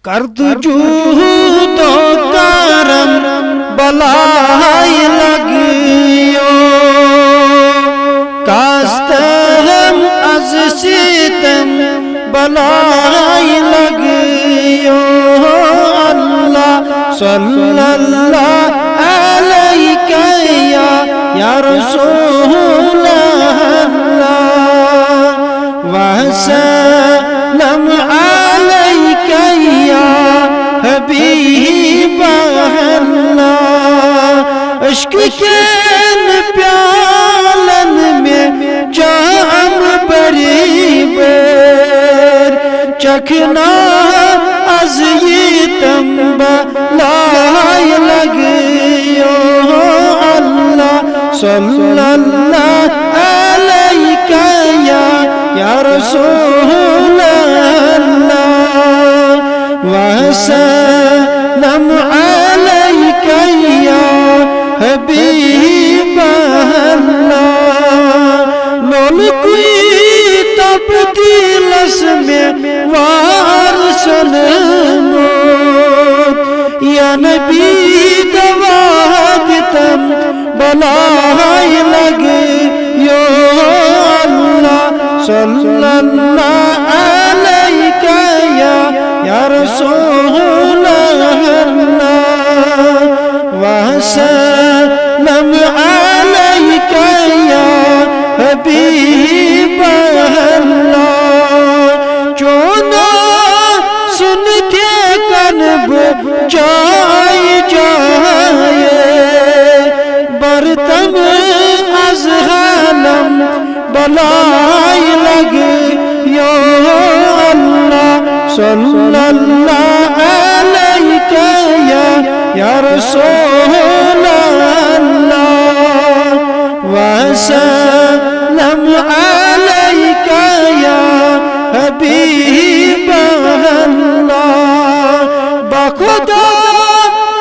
کرد جود و کرم بلائی لگیو کاستہم از ستم بلائی لگیو اللہ صلی اللہ علیہ یا رسول اللہ وسلم علیک یا حبیب اللہ عشق کے پیالن میں جام بری بیر چکھنا از یہ تنبہ لائی لگیو اللہ صلی اللہ علیہ یا رسول اللہ وسلم علیک یا حبیب اللہ لول کوئی تبدیل اس میں وارسل موت یا نبی دوادتم بلائی لگیو اللہ صلی اللہ علیہ یا رسول اللہ وسلم علیک یا حبیب اللہ چونا سنتے قلب جائے جائے برتم از حالم بلائی لگیو اللہ صلی اللہ علیہ یا رسول اللہ وسلم علیک یا حبیب اللہ بخدا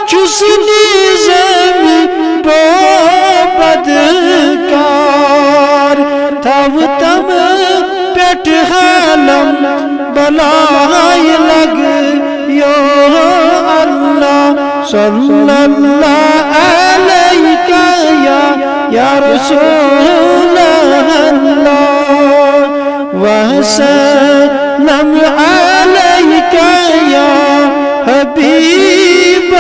چسنی زمین بو بدکار تھاوتم پیٹ حالم بلائی لگیو اللہ صلی اللہ علیہ یا رسول اللہ وسلم علیک یا حبیب